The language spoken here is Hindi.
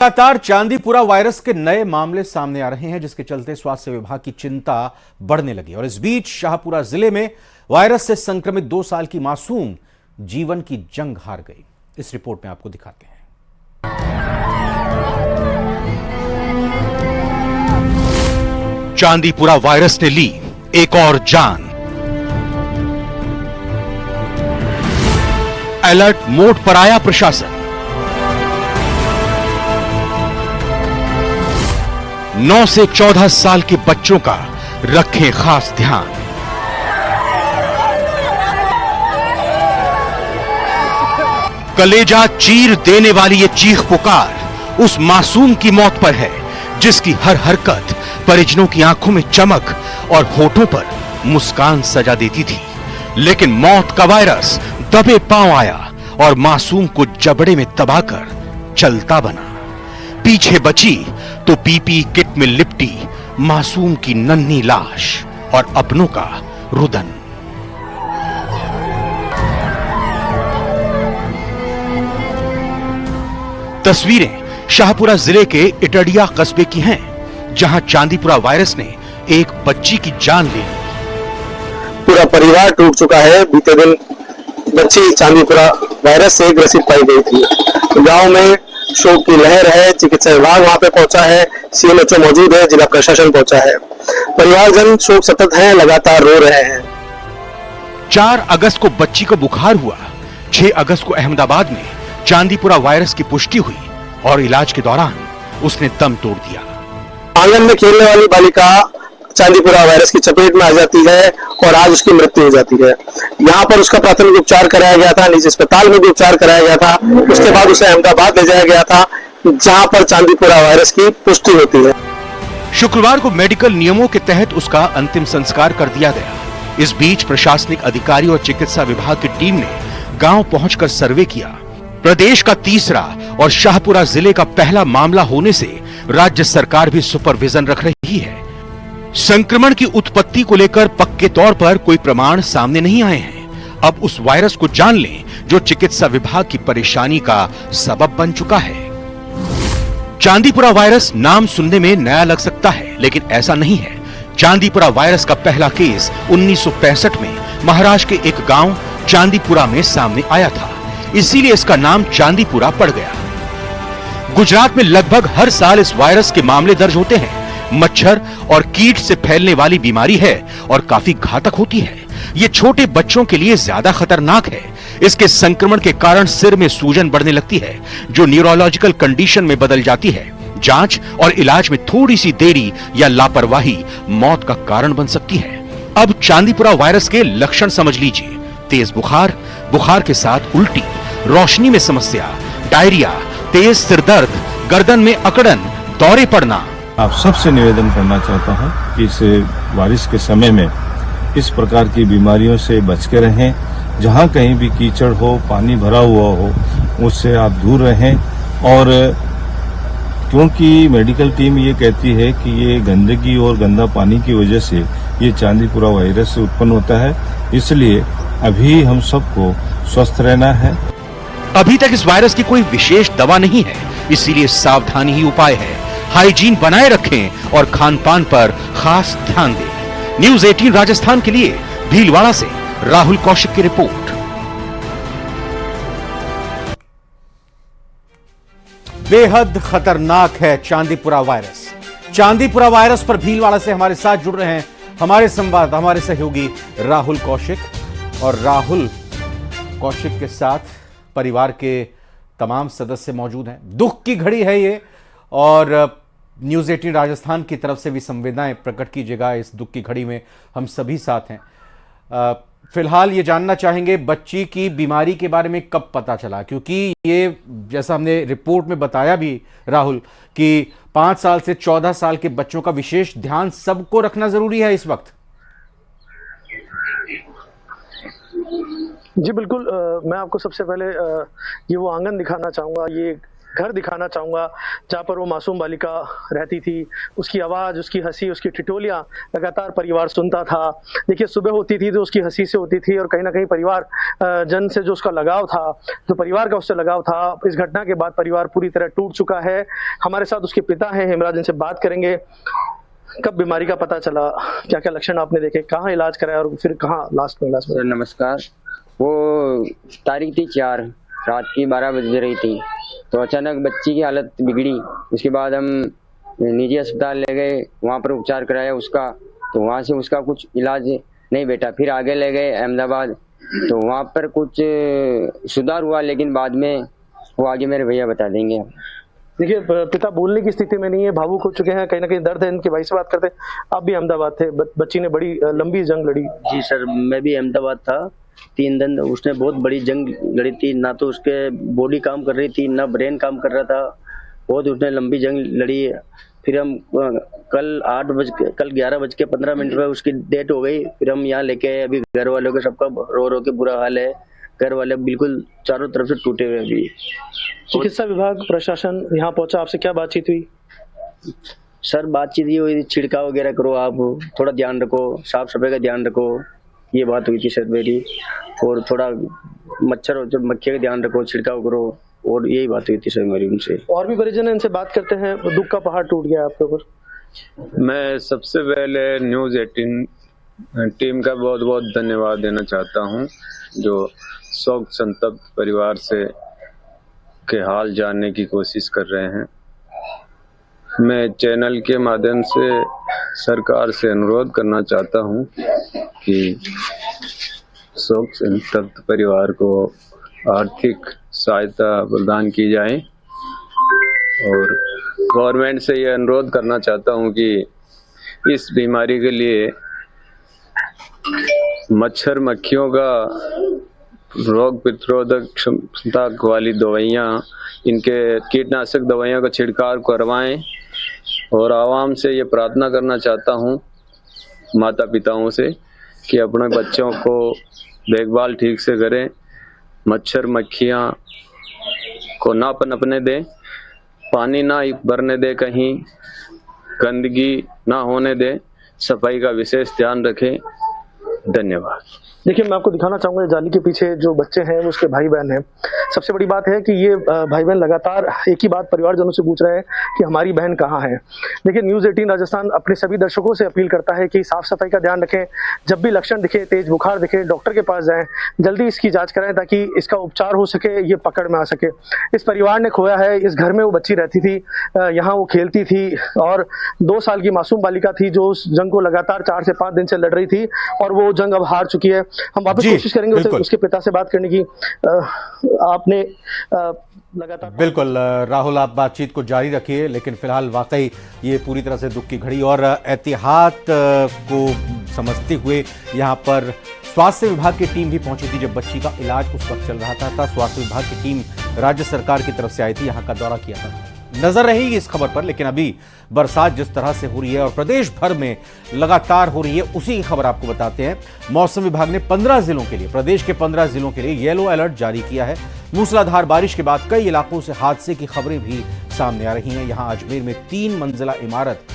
लगातार चांदीपुरा वायरस के नए मामले सामने आ रहे हैं, जिसके चलते स्वास्थ्य विभाग की चिंता बढ़ने लगी। और इस बीच शाहपुरा जिले में वायरस से संक्रमित 2 साल की मासूम जीवन की जंग हार गई। इस रिपोर्ट में आपको दिखाते हैं। चांदीपुरा वायरस ने ली एक और जान। अलर्ट मोड पर आया प्रशासन। 9 से 14 साल के बच्चों का रखें खास ध्यान। कलेजा चीर देने वाली ये चीख पुकार उस मासूम की मौत पर है, जिसकी हर हरकत परिजनों की आंखों में चमक और होठों पर मुस्कान सजा देती थी। लेकिन मौत का वायरस दबे पांव आया और मासूम को जबड़े में दबाकर चलता बना। पीछे बची तो पीपी किट में लिपटी मासूम की नन्ही लाश और अपनों का रुदन। तस्वीरें शाहपुरा जिले के इटडिया कस्बे की हैं, जहां चांदीपुरा वायरस ने एक बच्ची की जान ले ली। पूरा परिवार टूट चुका है। बीते दिन बच्ची चांदीपुरा वायरस से ग्रसित पाई गई थी। गांव में शोक की लहर है। चिकित्सा विभाग वहां पे पहुंचा है, सीएमएचओ मौजूद है, जिला प्रशासन पहुंचा है। परिवारजन शोक सतत हैं, लगातार रो रहे हैं। 4 अगस्त को बच्ची को बुखार हुआ। 6 अगस्त को अहमदाबाद में चांदीपुरा वायरस की पुष्टि हुई और इलाज के दौरान उसने दम तोड़ दिया। आंगन में खेलने वाली बालिका चांदीपुरा वायरस की चपेट में आ जाती है और आज उसकी मृत्यु हो जाती है। यहाँ पर उसका प्राथमिक उपचार कराया गया था, निजी अस्पताल में भी उपचार कराया गया था। उसके बाद उसे अहमदाबाद ले जाया गया था, जहाँ पर चांदीपुरा वायरस की पुष्टि होती है। शुक्रवार को मेडिकल नियमों के तहत उसका अंतिम संस्कार कर दिया गया। इस बीच प्रशासनिक अधिकारी और चिकित्सा विभाग की टीम ने गांव पहुंचकर सर्वे किया। प्रदेश का तीसरा और शाहपुरा जिले का पहला मामला होने से राज्य सरकार भी सुपरविजन रख रही है। संक्रमण की उत्पत्ति को लेकर पक्के तौर पर कोई प्रमाण सामने नहीं आए हैं। अब उस वायरस को जान लें जो चिकित्सा विभाग की परेशानी का सबब बन चुका है। चांदीपुरा वायरस नाम सुनने में नया लग सकता है, लेकिन ऐसा नहीं है। चांदीपुरा वायरस का पहला केस 1965 में महाराष्ट्र के एक गांव चांदीपुरा में सामने आया था, इसीलिए इसका नाम चांदीपुरा पड़ गया। गुजरात में लगभग हर साल इस वायरस के मामले दर्ज होते हैं। मच्छर और कीट से फैलने वाली बीमारी है और काफी घातक होती है। ये छोटे बच्चों के लिए ज्यादा खतरनाक है। इसके संक्रमण के कारण सिर में सूजन बढ़ने लगती है, जो न्यूरोलॉजिकल कंडीशन में बदल जाती है। जांच और इलाज में थोड़ी सी देरी या लापरवाही मौत का कारण बन सकती है। अब चांदीपुरा वायरस के लक्षण समझ लीजिए। तेज बुखार, बुखार के साथ उल्टी, रोशनी में समस्या, डायरिया, तेज सिरदर्द, गर्दन में अकड़न, दौरे पड़ना। आप सबसे निवेदन करना चाहता हूं कि इस बारिश के समय में इस प्रकार की बीमारियों से बच के रहें। जहां कहीं भी कीचड़ हो, पानी भरा हुआ हो, उससे आप दूर रहें। और क्योंकि मेडिकल टीम ये कहती है कि ये गंदगी और गंदा पानी की वजह से ये चांदीपुरा वायरस से उत्पन्न होता है, इसलिए अभी हम सबको स्वस्थ रहना है। अभी तक इस वायरस की कोई विशेष दवा नहीं है, इसीलिए सावधानी ही उपाय है। हाइजीन बनाए रखें और खान पान पर खास ध्यान दें। न्यूज़ 18 राजस्थान के लिए भीलवाड़ा से राहुल कौशिक की रिपोर्ट। बेहद खतरनाक है चांदीपुरा वायरस। चांदीपुरा वायरस पर भीलवाड़ा से हमारे साथ जुड़ रहे हैं हमारे संवाददाता, हमारे सहयोगी राहुल कौशिक। और राहुल कौशिक के साथ परिवार के तमाम सदस्य मौजूद हैं। दुख की घड़ी है ये, और न्यूज़ 18 राजस्थान की तरफ से भी संवेदनाएं प्रकट कीजिएगा। इस दुख की घड़ी में हम सभी साथ हैं। फिलहाल ये जानना चाहेंगे बच्ची की बीमारी के बारे में कब पता चला, क्योंकि ये जैसा हमने रिपोर्ट में बताया भी राहुल कि 5 साल से 14 साल के बच्चों का विशेष ध्यान सबको रखना जरूरी है इस वक्त। जी बिल्कुल। मैं आपको सबसे पहले ये वो आंगन दिखाना चाहूँगा। ये घर दिखाना चाहूँगा जहाँ पर वो मासूम बालिका रहती थी। उसकी आवाज़, उसकी हंसी, उसकी ठिठोलियाँ लगातार परिवार सुनता था। देखिए, सुबह होती थी तो उसकी हंसी से होती थी और कहीं ना कहीं परिवार जन से जो उसका लगाव था, जो परिवार का उससे लगाव था, इस घटना के बाद परिवार पूरी तरह टूट चुका है। हमारे साथ उसके पिता हैं हेमराज, इनसे बात करेंगे। कब बीमारी का पता चला, क्या क्या लक्षण आपने देखे, कहाँ इलाज कराया और फिर कहाँ लास्ट में इलाज सर नमस्कार। वो तारीख थी 4 रात की 12 बज रही थी, तो अचानक बच्ची की हालत बिगड़ी। उसके बाद हम निजी अस्पताल ले गए, वहाँ पर उपचार कराया उसका, तो वहाँ से उसका कुछ इलाज नहीं बेटा। फिर आगे ले गए अहमदाबाद, तो वहाँ पर कुछ सुधार हुआ, लेकिन बाद में वो आगे मेरे भैया बता देंगे। देखिए, पिता बोलने की स्थिति में नहीं है, भावुक हो चुके हैं, कहीं ना कहीं दर्द है। इनके भाई से बात करते हैं। आप भी अहमदाबाद थे, बच्ची ने बड़ी लंबी जंग लड़ी। जी सर, मैं भी अहमदाबाद था। 3 दिन उसने बहुत बड़ी जंग लड़ी थी। ना तो उसके बॉडी काम कर रही थी, ना ब्रेन काम कर रहा था। बहुत उसने लंबी जंग लड़ी। फिर हम कल 11:15 पे उसकी डेथ हो गई। फिर हम यहाँ लेके आए। अभी घर वालों के सबका रो रो के बुरा हाल है। घर वाले बिल्कुल चारों तरफ से टूटे हुए अभी। चिकित्सा विभाग प्रशासन यहाँ पहुंचा, आपसे क्या बातचीत हुई? सर बातचीत ये हुई, छिड़काव वगैरह करो, आप थोड़ा ध्यान रखो, साफ सफाई का ध्यान रखो, ये बात हुई थी सर मेरी। और थोड़ा मच्छर और मक्खी का ध्यान रखो, छिड़काव करो, और यही बात हुई थी सर मेरी उनसे। और भी परिजन है, इनसे बात करते हैं। दुख का पहाड़ टूट गया आपके ऊपर। मैं सबसे पहले न्यूज़ 18 टीम का बहुत बहुत धन्यवाद देना चाहता हूं, जो शोक संतप्त परिवार से के हाल जानने की कोशिश कर रहे हैं। मैं चैनल के माध्यम से सरकार से अनुरोध करना चाहता हूं कि शोक संतप्त परिवार को आर्थिक सहायता प्रदान की जाए, और गवर्नमेंट से यह अनुरोध करना चाहता हूं कि इस बीमारी के लिए मच्छर मक्खियों का रोग प्रतिरोधक क्षमता वाली दवाइयाँ, इनके कीटनाशक दवाइयों का छिड़काव करवाएं। और आवाम से ये प्रार्थना करना चाहता हूँ, माता पिताओं से, कि अपने बच्चों को देखभाल ठीक से करें, मच्छर मक्खियाँ को ना पनपने दें, पानी ना भरने दें, कहीं गंदगी ना होने दें, सफाई का विशेष ध्यान रखें। धन्यवाद। देखिए, मैं आपको दिखाना चाहूंगा जाली के पीछे जो बच्चे हैं वो उसके भाई बहन हैं। सबसे बड़ी बात है कि ये भाई बहन लगातार एक ही बात परिवारजनों से पूछ रहे हैं कि हमारी बहन कहाँ है। देखिए, न्यूज़ 18 राजस्थान अपने सभी दर्शकों से अपील करता है कि साफ सफाई का ध्यान रखें। जब भी लक्षण दिखे, तेज बुखार दिखे, डॉक्टर के पास जाएं, जल्दी इसकी जांच कराएं ताकि इसका उपचार हो सके, ये पकड़ में आ सके। इस परिवार ने खोया है। इस घर में वो बच्ची रहती थी, यहाँ वो खेलती थी, और 2 साल की मासूम बालिका थी जो उस जंग को लगातार 4 से 5 दिन से लड़ रही थी, और वो जंग अब हार चुकी है। हम वापस कोशिश करेंगे उसके पिता से बात करने की। आपने लगातार बिल्कुल राहुल, आप बातचीत को जारी रखिए, लेकिन फिलहाल वाकई ये पूरी तरह से दुख की घड़ी, और एहतियात को समझते हुए यहाँ पर स्वास्थ्य विभाग की टीम भी पहुंची थी जब बच्ची का इलाज उस वक्त चल रहा था। स्वास्थ्य विभाग की टीम राज्य सरकार की तरफ से आई थी, यहाँ का दौरा किया था। नजर रहेगी इस खबर पर, लेकिन अभी बरसात जिस तरह से हो रही है और प्रदेश भर में लगातार हो रही है, उसी की खबर आपको बताते हैं। मौसम विभाग ने 15 जिलों के लिए, प्रदेश के 15 जिलों के लिए येलो अलर्ट जारी किया है। मूसलाधार बारिश के बाद कई इलाकों से हादसे की खबरें भी सामने आ रही हैं। यहां अजमेर में 3 मंजिला इमारत